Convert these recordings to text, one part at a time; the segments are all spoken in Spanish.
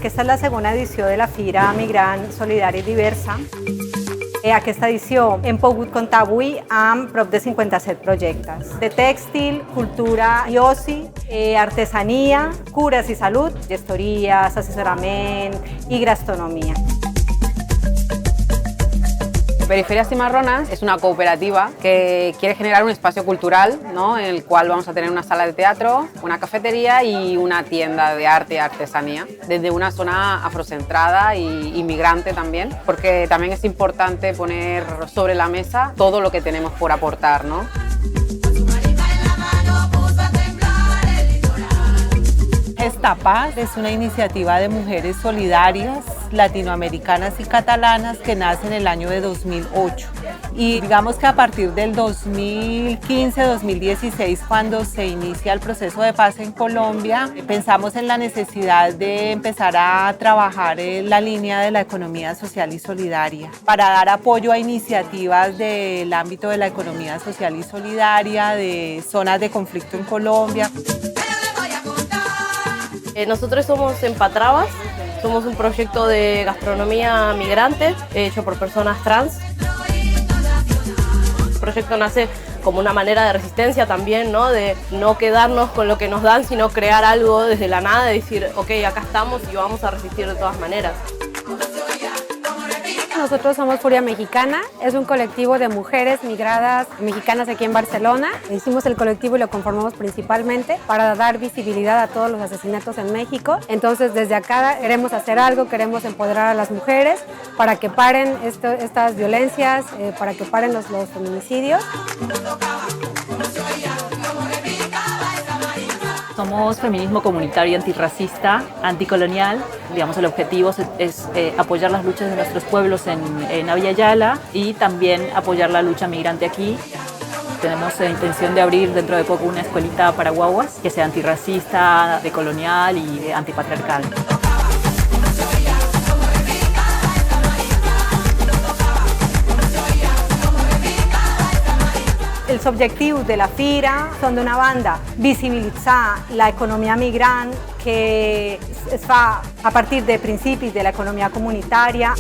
Aquesta és la segona edició de la Fira Migrant Solidària i Diversa. Aquesta edició hem pogut comptar avui amb prop de 57 projectes de tèxtil, cultura i oci, artesania, cures i salut, gestories, assessorament i gastronomia. Periferias Cimarronas es una cooperativa que quiere generar un espacio cultural, ¿no?, en el cual vamos a tener una sala de teatro, una cafetería y una tienda de arte y artesanía, desde una zona afrocentrada y inmigrante también, porque también es importante poner sobre la mesa todo lo que tenemos por aportar, ¿no? Esta Paz es una iniciativa de mujeres solidarias, latinoamericanas y catalanas que nace en el año de 2008. Y digamos que a partir del 2015-2016, cuando se inicia el proceso de paz en Colombia, pensamos en la necesidad de empezar a trabajar en la línea de la economía social y solidaria, para dar apoyo a iniciativas del ámbito de la economía social y solidaria, de zonas de conflicto en Colombia. Nosotros somos Empatrabas, somos un proyecto de gastronomía migrante hecho por personas trans. El proyecto nace como una manera de resistencia también, ¿no? De no quedarnos con lo que nos dan, sino crear algo desde la nada, de decir, ok, acá estamos y vamos a resistir de todas maneras. Nosotros somos Furia Mexicana, es un colectivo de mujeres migradas mexicanas aquí en Barcelona. Hicimos el colectivo y lo conformamos principalmente para dar visibilidad a todos los asesinatos en México. Entonces desde acá queremos hacer algo, queremos empoderar a las mujeres para que paren estas violencias, para que paren los feminicidios. Somos feminismo comunitario, antirracista, anticolonial. Digamos, el objetivo es apoyar las luchas de nuestros pueblos en Abya Yala y también apoyar la lucha migrante aquí. Tenemos la intención de abrir dentro de poco una escuelita para guaguas que sea antirracista, decolonial y antipatriarcal. Els objectius de la Fira són d'una banda visibilitzar l'economia migrant que es fa a partir de principis de l'economia comunitària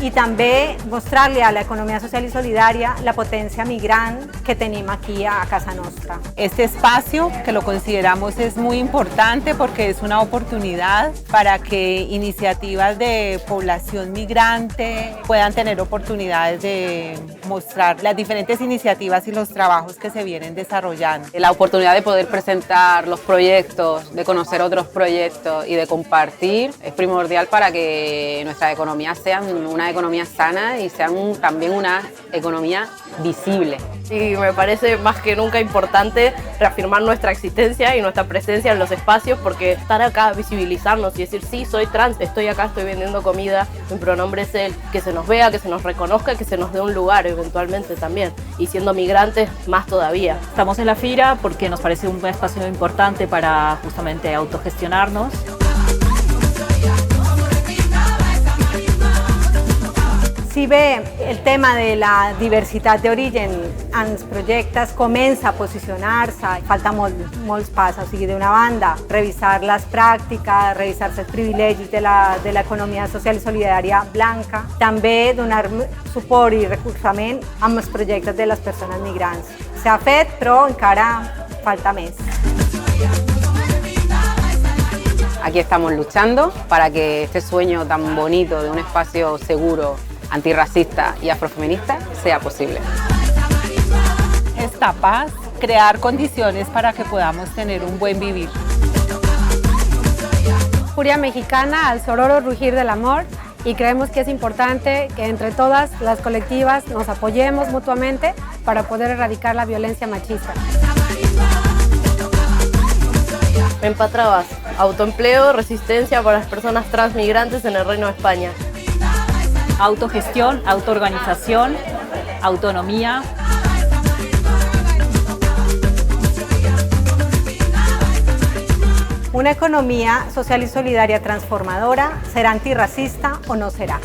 i també mostrar-li a l'economia social i solidària la potència migrant que tenim aquí a casa nostra. Este espacio, que lo consideramos es muy importante porque es una oportunidad para que iniciativas de población migrante puedan tener oportunidades de mostrar las diferentes iniciativas y los trabajos que se vienen desarrollando. La oportunidad de poder presentar los proyectos, de conocer otros proyectos y de compartir es primordial para que nuestra economía sea una economía sana y sea también una economía visible. Y me parece más que nunca importante reafirmar nuestra existencia y nuestra presencia en los espacios, porque estar acá, visibilizarnos y decir, sí, soy trans, estoy acá, estoy vendiendo comida, mi pronombre es él, que se nos vea, que se nos reconozca, que se nos dé un lugar eventualmente también, y siendo migrantes más todavía. Estamos en la Fira porque nos parece un espacio importante para justamente autogestionarnos. Si bé el tema de la diversitat d'origen en els projectes comença a posicionar-se, falta molts passos, o sigui, d'una banda, revisar les pràctiques, revisar els privilegis de l'economia social i solidària blanca, també donar suport i recolzament amb els projectes de les persones migrants. S'ha fet, però encara falta més. Aquí estamos luchando para que este sueño tan bonito de un espacio seguro, antirracista y afrofeminista sea posible. Esta Paz, crear condiciones para que podamos tener un buen vivir. Furia Mexicana al sororo rugir del amor, y creemos que es importante que entre todas las colectivas nos apoyemos mutuamente para poder erradicar la violencia machista. Empatrabas, autoempleo, resistencia para las personas transmigrantes en el Reino de España. Autogestión, autoorganización, autonomía. Una economia social i solidària transformadora serà antirracista o no serà?